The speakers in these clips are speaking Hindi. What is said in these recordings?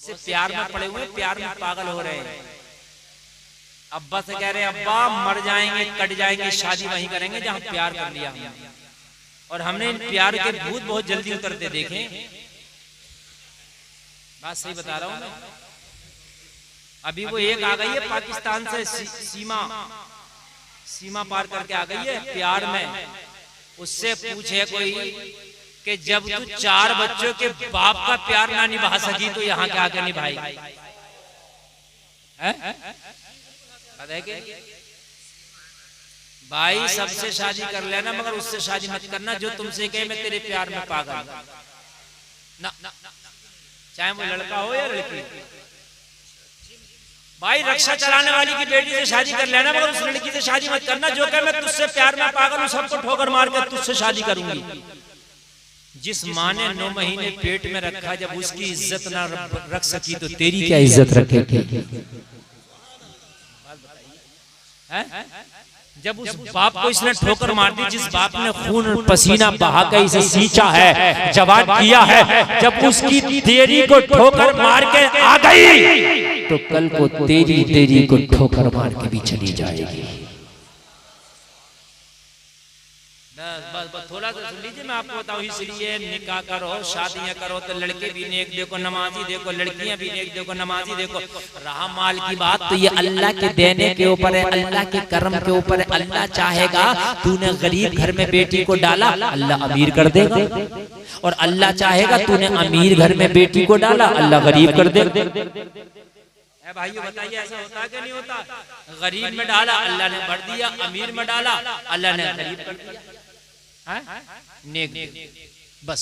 से प्यार में पड़े हुए, प्यार में पागल हो रहे हैं। अब्बा से कह रहे हैं अब्बा मर जाएंगे, कट जाएंगे, शादी वहीं करेंगे जहां प्यार कर लिया हमने। और हमने इन प्यार के भूत बहुत जल्दी उतरते देखे। बात सही बता रहा हूं मैं। अभी वो एक आ गई है पाकिस्तान से, सीमा पार करके आ गई है प्यार में। उससे पूछे कोई कि जब तू 4 बच्चों के बाप का प्यार ना निभा सकी तो यहाँ के आके निभाई है? भाई सबसे शादी कर लेना मगर उससे शादी मत करना जो तुमसे कहे मैं तेरे प्यार में पागल ना, चाहे वो लड़का हो या लड़की। भाई रक्षा चलाने वाली की बेटी से शादी कर लेना मगर उस लड़की से शादी मत करना जो कहे मैं तुझसे प्यार में पागल हूं, सबको ठोकर मार कर तुझसे शादी करूंगी। जिस माँ ने 9 महीने पेट में रखा, जब उसकी इज्जत ना रख सकी तो तेरी क्या इज्जत रखेगी? जब उस बाप को इसने ठोकर मार दी, जिस बाप ने खून पसीना बहा कर इसे सींचा है, जवान किया है, जब उसकी तेरी को ठोकर मार के आ गई तो कल को तेरी को ठोकर मार के भी चली जाएगी। बस थोड़ा सा सुन लीजिए, मैं आपको बताऊं। इसलिए निकाह करो, शादियां करो तो लड़के भी नेक देखो, नमाजी देखो, लड़कियां भी नेक देखो, नमाजी देखो। रहा माल की बात तो ये अल्लाह के देने के ऊपर है, अल्लाह के करम के ऊपर है। अल्लाह चाहेगा तूने गरीब घर में बेटी को डाला, अल्लाह अमीर कर देगा। और अल्लाह चाहेगा तूने अमीर घर में बेटी को डाला, अल्लाह गरीब कर देगा। भाइयों बताइए ऐसा होता क्या नहीं होता? गरीब में डाला अल्लाह ने बढ़ दिया, अमीर में डाला अल्लाह ने गरीब कर दिया। नेक बस।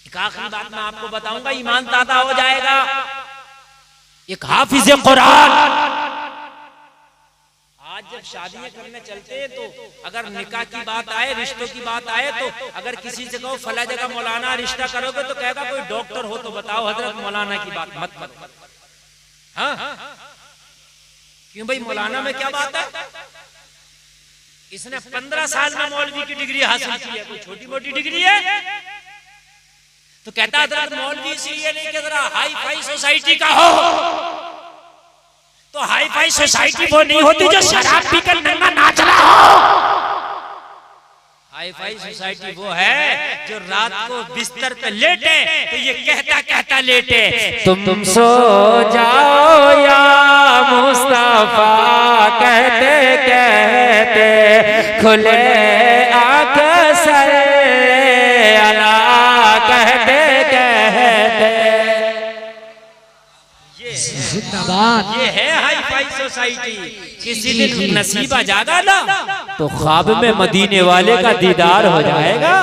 एक आखिरी बात मैं आपको बताऊंगा, ईमान ताज़ा हो जाएगा। एक हाफिज कुरान आज जब शादियां करने चलते हैं तो अगर निकाह की बात आए, रिश्तों की बात आए, तो अगर किसी से कहो फला जगह मौलाना रिश्ता करोगे तो कहेगा कोई डॉक्टर हो तो बताओ, हजरत मौलाना की बात मत करो। हाँ क्यों भाई, मौलाना में क्या बात है? इसने 15 साल में मौलवी की डिग्री हासिल की है, कोई छोटी मोटी डिग्री है? तो कहता हजरत मौलवी इसलिए नहीं कि जरा हाई फाई सोसाइटी का हो। तो हाई फाई सोसाइटी वो नहीं होती जो शराब पीकर नंगा नाच रहा हो। हाई फाई सोसाइटी वो है जो रात को बिस्तर पे लेटे तो ये कहता कहता लेटे, तुम सो जाओ या मुस्तफा, कहते कहते खुले आंख सल्ले अला, कहते कहते। ये है हाई फाई सोसाइटी। किसी दिन नसीबा जागा ना तो ख्वाब में मदीने वाले का दीदार हो जाएगा।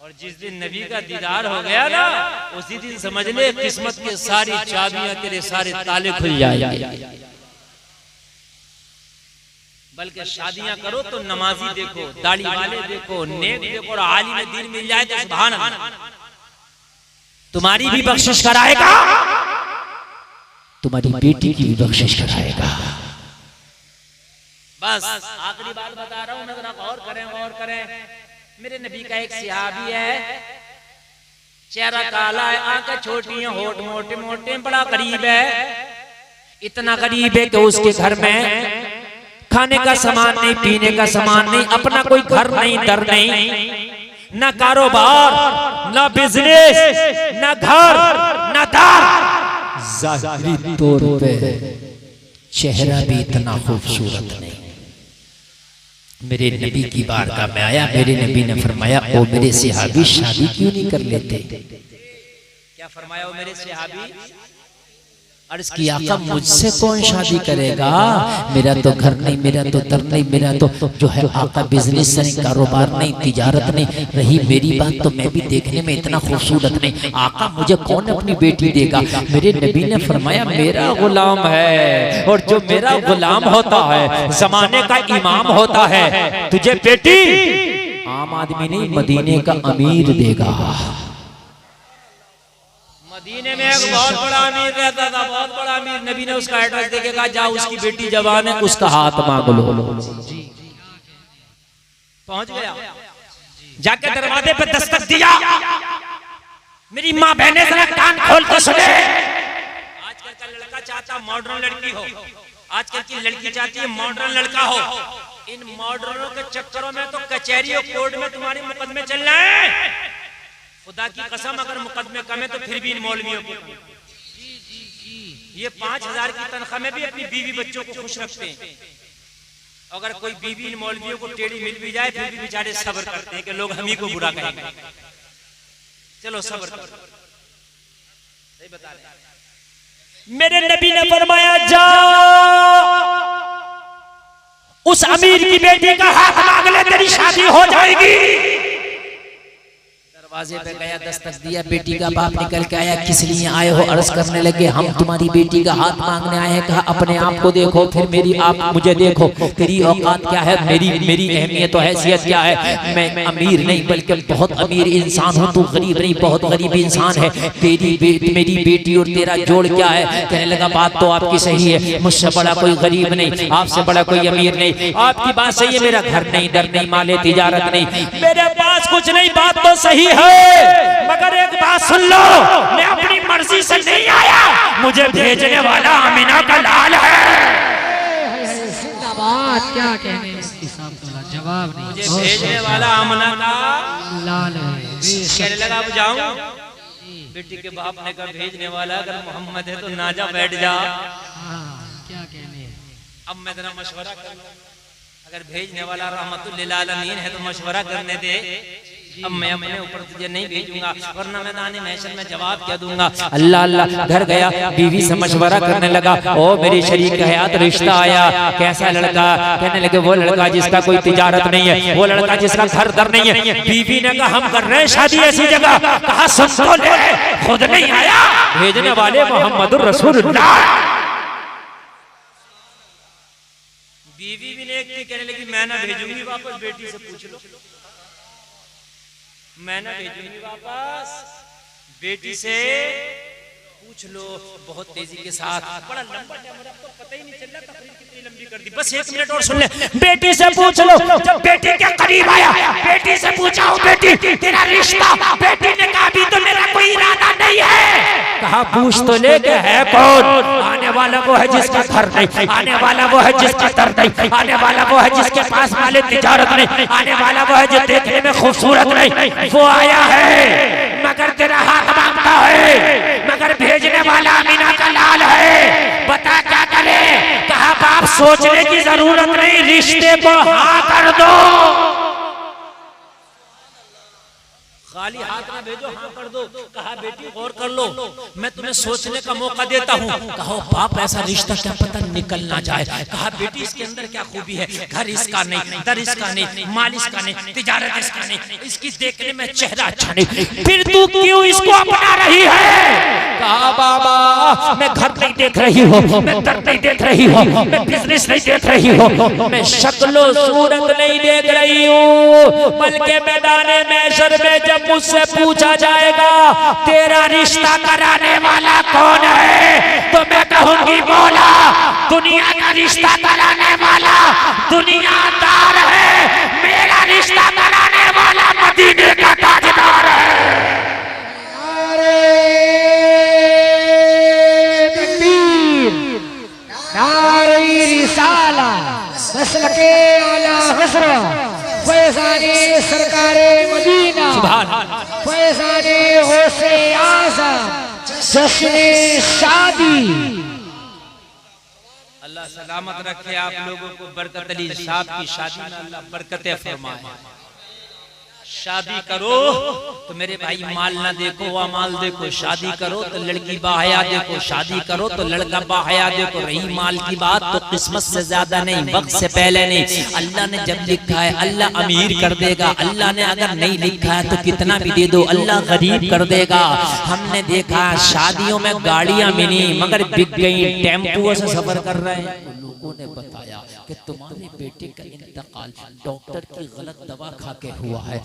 और जिस दिन नबी का दीदार हो गया ना, उसी दिन समझ ले किस्मत की सारी चाबियां, तेरे सारे ताले खुल जाएंगे। बल्कि शादियां करो तो नमाजी देखो, दाढ़ी वाले देखो, नेक देखो, और आलिम दीन मिल जाए तो सुभान अल्लाह, तुम्हारी भी बख्शिश कराएगा, तुम्हारी बेटी की भी बख्शिश कराएगा। बस आखिरी बात बता रहा हूं, नजर गौर करें, गौर करें। मेरे नबी का एक सहाबी है, चेहरा काला है, आंखें छोटी हैं, होठ मोटे मोटे, बड़ा गरीब है। इतना गरीब है कि उसके घर में खाने का सामान नहीं, पीने का सामान नहीं, अपना कोई घर नहीं, दर नहीं, न कारोबार, न बिजनेस, न घर, न दार। ज़ाहिरी तौर पे चेहरा भी इतना खूबसूरत नहीं। मेरे नबी की बारगाह में आया, मेरे नबी ने फरमाया ओ मेरे सहाबी शादी क्यों नहीं कर लेते? क्या फरमाया ओ मेरे सहाबी? अर्ज़ की आका मुझसे कौन शादी करेगा? मेरा तो घर नहीं, मेरा तो दर नहीं, मेरा तो जो है आका बिजनेस नहीं, कारोबार नहीं, तिजारत नहीं। रही मेरी बात तो मैं भी देखने में इतना खूबसूरत नहीं, आका मुझे कौन अपनी बेटी देगा? मेरे नबी ने फरमाया मेरा गुलाम है, और जो मेरा गुलाम होता है जमाने का इमाम होता है, तुझे बेटी आम आदमी नहीं मदीने का अमीर देगा। मदीने में एक बहुत बड़ा अमीर रहता था, बहुत बड़ा अमीर। नबी ने उसका एड्रेस देके कहा जाओ, उसकी बेटी जवान है, उसका हाथ मांग लो। पहुंच गया, जाके दरवाजे पे दस्तक दिया, मेरी माँ बहने जरा कान खोल के सुने। आजकल का लड़का चाहता मॉडर्न लड़की हो, आजकल की लड़की चाहती है मॉडर्न लड़का हो। इन मॉडर्नों के चक्करों में तो कचहरी और कोर्ट में तुम्हारे मुकदमे चल रहे हैं। खुदा की कसम अगर मुकदमे कम है तो फिर भी इन मौलवियों को ये 5000 की तनख्वाह में भी अपनी बीवी बच्चों को खुश रखते हैं। अगर कोई बीवी इन मौलवियों को टेढ़ी मिल भी जाए फिर भी बेचारे सब्र करते हैं कि लोग हम ही को बुरा कहेंगे। चलो सब्र करो, सही बता रहे। मेरे नबी ने फरमाया जा उस अमीर की बेटी का हाथ मांग ले, तेरी शादी हो जाएगी। दरवाजे पे गया, दस्तक दिया, बेटी का बाप निकल के आया। किस लिए आए हो? अर्ज करने लगे हम तुम्हारी बेटी का हाथ मांगने आए हैं। कहा अपने आप को देखो, फिर मेरी आप मुझे देखो, तेरी औकात क्या है, मेरी अहमियत और हैसियत क्या है। मैं अमीर नहीं बल्कि बहुत अमीर इंसान हूँ, तू गरीब नहीं बहुत गरीब इंसान है। मेरी बेटी और तेरा जोड़ क्या है? कहने लगा बात तो आपकी सही है, मुझसे बड़ा कोई गरीब नहीं, आपसे बड़ा कोई अमीर नहीं। आपकी बात सही है, मेरा घर नहीं, दर नहीं, माले तिजारत नहीं, मेरे पास कुछ नहीं, बात तो सही है। मगर एक बात सुन लो, मैं अपनी मर्जी से नहीं आया, मुझे भेजने वाला आमिना का लाल है। जिंदाबाद। क्या कहने इसकी साहब जवाब नहीं। मुझे भेजने वाला आमिना का लाल है। कहने लगा अब जाऊं? बेटी के बाप ने कहा भेजने वाला अगर मोहम्मद है तो ना जा, बैठ जा। क्या कहने। अब मैं तेरा मशवरा कर लूं, अगर भेजने वाला रहमतुल लिल आलमीन है तो मशवरा करने दे। अब मैं अपने ऊपर तुझे नहीं भेजूंगा, वरना मैदान महशर में जवाब क्या दूंगा। अल्लाह अल्लाह घर गया, बीवी से मशवरा करने लगा। ओ मेरी शरीक हयात रिश्ता आया, कैसा लड़का? कहने लगे वो लड़का जिसका कोई तिजारत नहीं है, वो लड़का जिसका घर दर नहीं है। बीवी ने कहा हम कर रहे हैं शादी ऐसी जगह। कहा सुन तो ले, खुद नहीं आया, भेजने वाले मोहम्मदुर रसूलुल्लाह। बीवी भी ने कहने लगी मैं ना भेजूंगी वापस, बेटी से पूछ लो, मैं ना भेजूंगी वापस, बेटी से पूछ लो। बहुत तेजी के साथ, बड़ा लंबा टाइम हो रहा, तो पता ही नहीं चल रहा तकरीर कितनी लंबी कर दी। बस 1 मिनट और सुन ले। बेटी से पूछ लो। जब बेटी के करीब आया, बेटी से पूछा बेटी तेरा रिश्ता? बेटी ने कहा अभी तो मेरा कोई इरादा नहीं है। कहा पूछ तो ले के है कौन? आने वाला वो है जिसका घर नहीं, आने वाला वो है जिसका दर नहीं, आने वाला वो है जिसके पास माले तिजारत नहीं, आने वाला वो है जो देखने में खूबसूरत नहीं। वो आया है मगर तेरा हाथ मांगता है, मगर भेजने वाला आमिना का लाल है। बता क्या करे? कहा बाप सोचने की जरूरत नहीं, रिश्ते को हाँ कर दो। खाली हाथ में भेजो, हाँ कर दो। कहा बेटी गौर कर लो, मैं तुम्हें सोचने का मौका देता हूँ। कहो बाप ऐसा रिश्ता क्या पता निकल ना जाए। कहा बेटी इसके अंदर क्या खूबी है? घर इसका नहीं, दर इसका नहीं, माल इसका नहीं, तिजारत इसका नहीं, इसकी देखने में चेहरा अच्छा नहीं, फिर तू क्यों इसको अपना रही है? कहा बाबा मैं घर नहीं देख रही हूँ, मैं दर नहीं देख रही हूँ, मैं बिजनेस नहीं देख रही हूँ, मैं शक्लो सूरत नहीं देख रही हूँ, बल्कि मैदान महशर में जब मुझसे पूछा जाएगा तेरा रिश्ता कराने वाला कौन है, तो मैं कहूंगी मौला। दुनिया का रिश्ता कराने वाला दुनियादार है, मेरा रिश्ता कराने वाला मदीने का ताजदार है। फैज़ाने सरकारे मदीना, फैज़ाने गौसे आज़म, जश्ने शादी। अल्लाह सलामत रखे आप लोगों को। बरकत अली साहब की शादी में अल्लाह बरकतें फरमाए। शादी करो तो मेरे भाई माल ना देखो वा माल देखो, शादी करो तो लड़की बाहया देखो, शादी करो तो लड़का बाहया देखो। रही माल की बात तो किस्मत से ज्यादा नहीं, वक्त से पहले नहीं। अल्लाह ने जब लिखा है अल्लाह अमीर कर देगा, अल्लाह ने अगर नहीं लिखा है तो कितना भी दे दो अल्लाह गरीब कर देगा। हमने देखा शादियों में गाड़ियां मिली मगर बिक गई, टेम्पुओं से सफर कर रहे हैं। लोगों ने बताया कि तुम्हारे बेटे का इंतकाल इंतकाल डॉक्टर की गलत दवा खा के हुआ है,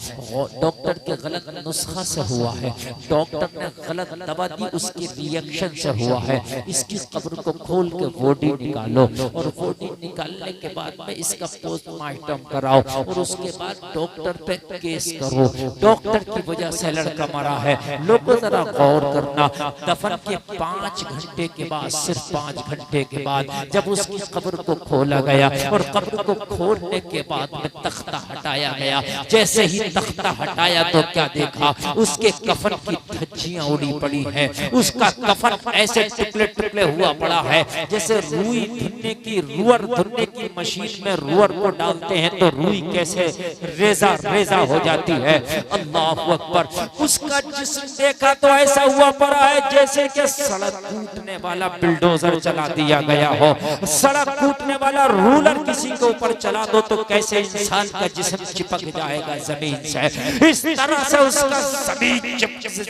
डॉक्टर के गलत नुस्खा से हुआ है, डॉक्टर ने गलत दवा दी उसके रिएक्शन से हुआ है। इसकी कब्र को खोल के बॉडी निकालो और बॉडी निकालने के बाद में इसका पोस्टमार्टम कराओ और उसके बाद डॉक्टर पे केस करो। डॉक्टर की वजह से लड़का मरा है। लोगों जरा गौर करना, दफन के 5 घंटे के बाद, सिर्फ 5 घंटे के बाद जब उसकी कब्र को खोला गया और कब्र को खोलने के बाद में तख्ता हटाया गया, जैसे ही तख्ता हटाया तो क्या देखा, उसके कफन की धज्जियां उड़ी पड़ी है। उसका कफन ऐसे टुकड़े टुकड़े हुआ पड़ा है जैसे रुई धुनने की, रुअर धुनने की मशीन में रुअर को डालते हैं तो रुई कैसे रेजा रेजा हो जाती है। अल्लाह अकबर। उसका जिस्म देखा तो ऐसा हुआ पड़ा है जैसे कि सड़क कूटने वाला बिल्डोजर चला दिया गया हो। सड़क कूटने वाला रूलर किसी के ऊपर चला दो तो कैसे इंसान का जिस्म चिपक जाएगा जमीन से, इस तरह से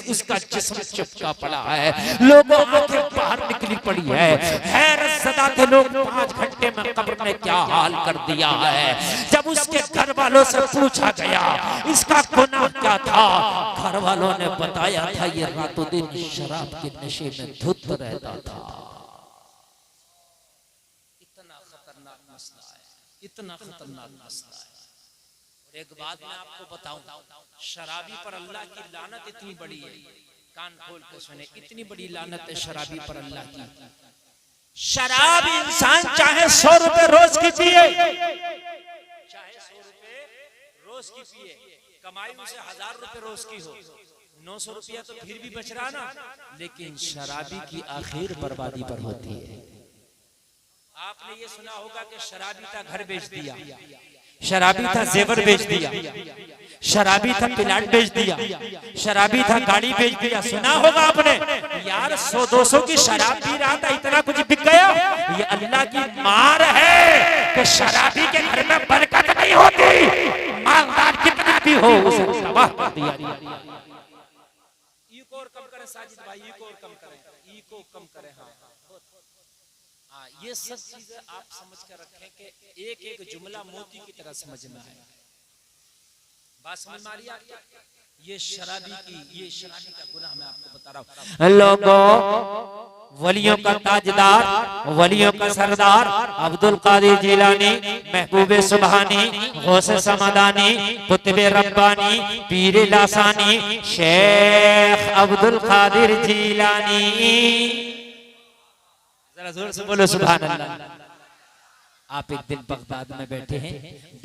उसका जिस्म चिपका पड़ा है। लोगों आंखें बाहर निकली पड़ी है, हैरत ज़दा थे लोग। 5 घंटे में कब्र ने क्या हाल कर दिया है। जब उसके घर वालों से पूछा गया इसका गुनाह क्या था, घर वालों ने बताया था ये रातों दिन शराब के नशे में धुत रहता था। इतना खतरनाक मसला है, इतना खतरनाक मसला है। और एक बात मैं आपको बताऊं, शराबी पर अल्लाह की लानत इतनी बड़ी है, कान खोल के सुने, इतनी बड़ी लानत है शराबी पर अल्लाह की। शराब इंसान चाहे 100 रुपए रोज की पिए, चाहे 100 रुपए रोज की पिए, कमाई उसे 1000 रुपए रोज की हो, 900 रुपया तो फिर भी बच रहा ना, लेकिन शराबी की आखिर बर्बादी पर होती है। आपने ये सुना होगा कि शराबी था घर बेच दिया, शराबी था जेवर बेच दिया, शराबी था प्लाट बेच दिया, शराबी था गाड़ी बेच दिया। सुना होगा आपने, यार 100-200 की शराब पी रहा था, इतना कुछ बिक गया। ये अल्लाह की मार है कि शराबी के घर में बरकत नहीं होती, मालदार कितना भी हो उसे तबाह कर दिया। ईको और कम करें साजिद भाई, ईको और कम करें, ईको कम करें। हाँ, ये सब चीजें आप समझ कर रखें कि एक एक जुमला मोती की तरह समझना है। बात समझ में आ रही है? ये शराबी का गुनाह मैं आपको बता रहा हूँ। लोगों, वलियों का ताजदार, वलियों का सरदार अब्दुल कादिर जिलानी, महबूबे सुबहानी, गौसे समदानी, कुतुबे रब्बानी, पीरे लासानी, शेख अब्दुल कादिर जिलानी। जरा जोर से बोलो सुभान अल्लाह। आप एक दिन बगदाद में बैठे हैं,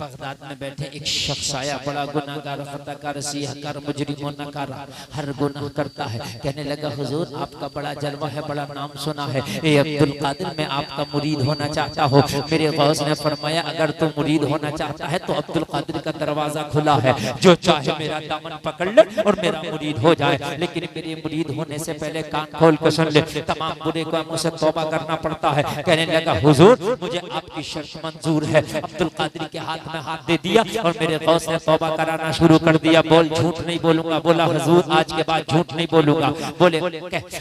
बगदाद में बैठे एक शख्स आया, बड़ा गुनाहगार, खताकार, सियाहकार, मुजरिम, नकार, हर गुनाह करता है। कहने लगा हुजूर आपका बड़ा जलवा है, बड़ा नाम सुना है, ए अब्दुल कादिर मैं आपका मुरीद होना चाहता हूँ। मेरे गौस ने फरमाया अगर तू मुरीद होना चाहता है तो अब्दुल कादिर का दरवाजा खुला है, जो चाहे मेरा दामन पकड़ ले और मेरा मुरीद हो जाए। लेकिन मेरे मुरीद होने से पहले कान खोल कर सुन ले, तमाम बुरे कामों से तौबा करना पड़ता है। कहने लगा हुजूर मुझे आपकी शर्त मंजूर है। अब्दुल कादिर के हाथ में हाथ दे दिया और मेरे गौस ने तौबा कराना शुरू कर दिया। बोल झूठ नहीं बोलूंगा। बोला हुजूर आज के बाद झूठ नहीं बोलूंगा। बोले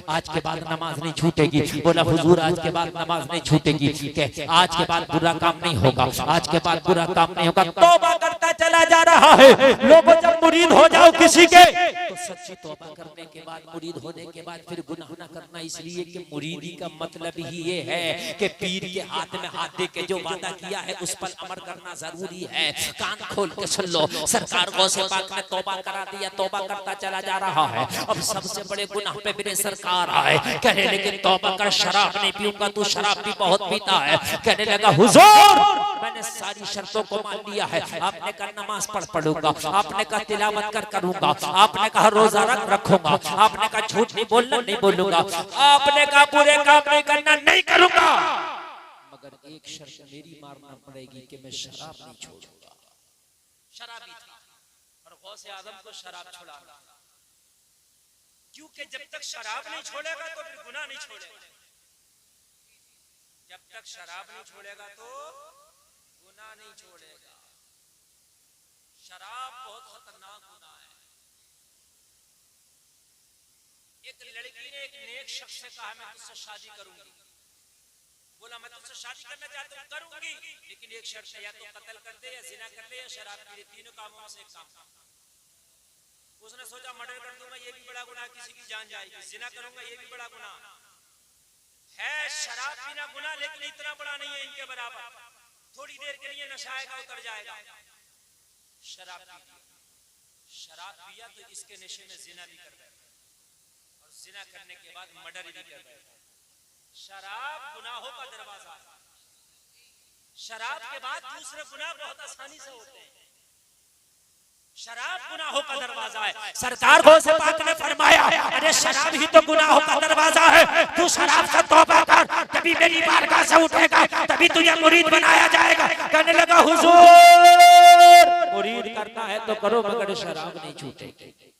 आज के बाद नमाज नहीं छूटेगी। बोला हुजूर आज के बाद नमाज नहीं छूटेगी। आज के बाद बुरा काम नहीं होगा, आज के बाद बुरा काम नहीं होगा। तौबा करता चला जा रहा है। लोगों जब मुरीद हो जाओ किसी के तो सच्ची तौबा करने के बाद, मुरीद होने के बाद फिर गुनाह न करना, इसलिए कि मुरीदी का मतलब ही ये है कि पीर के हाथ में हाथ दे के जो वादा किया है उस पर अमल करना जरूरी है। कान खोल के सुन लो, सरकार गौसे पाक ने तौबा करा दिया, तौबा करता चला जा रहा है। अब सबसे बड़े गुनाह पे मेरे सरकार आए, कहने लगे तौबा कर, शराब नहीं पीऊंगा, तू शराब भी बहुत पीता है। कहने लगा हुजूर मैंने सारी शर्तों को मान लिया है। आपने कहा नमाज पढ़ूंगा, आपने कहा तिलावत कर करूंगा, आपने कहा रोजा रखूंगा, आपने कहा झूठ नहीं बोलना नहीं बोलूंगा, आपने कहा बुरे काम नहीं करना नहीं करूंगा, मगर एक शर्त मेरी मारना पड़ेगी कि मैं शराब नहीं छोड़ूंगा। शराबी था और गौसे आजम को शराब छुड़ाना, क्योंकि जब तक शराब नहीं छोड़ेगा तो फिर गुनाह नहीं छोड़ेगा। जब तक शराब नहीं छोड़ेगा तो गुनाह नहीं छोड़ेगा। शराब बहुत खतरनाक गुनाह है। एक लड़की ने एक नेक शख्स से कहा मैं तुझसे शादी करूंगी। बोला मैं तुझसे शादी करना चाहता हूँ, करूंगी, लेकिन एक शर्त है, या तो कत्ल कर दे, या जिना कर ले, या शराब पी ले, तीनों कामों में से एक काम। उसने सोचा मर्डर कर दूंगा ये भी बड़ा गुनाह, किसी की जान जाएगी, जिना करूंगा ये भी बड़ा गुनाह है, शराब पीना गुनाह लेकिन इतना बड़ा नहीं है इनके बराबर, थोड़ी देर के लिए नशा आएगा उतर जाएगा। शराब पी लिया, शराब पिया तो इसके नशे में जिना भी कर बैठा, और जिना करने के बाद मर्डर भी कर बैठा। शराब गुनाहों का दरवाजा, शराब के बाद दूसरे गुनाह बहुत आसानी से होते हैं। शराब गुनाहों का दरवाजा है। सरकार गौस पाक ने फरमाया, अरे शराब ही तो गुनाहों का दरवाजा है, तू शराब से तौबा कर, तभी मेरी बारगाह से उठेगा, तभी तुझे मुरीद बनाया जाएगा। कहने लगा हुजूर, मुरीद करना है तो करो, मगर शराब नहीं छूटेगी।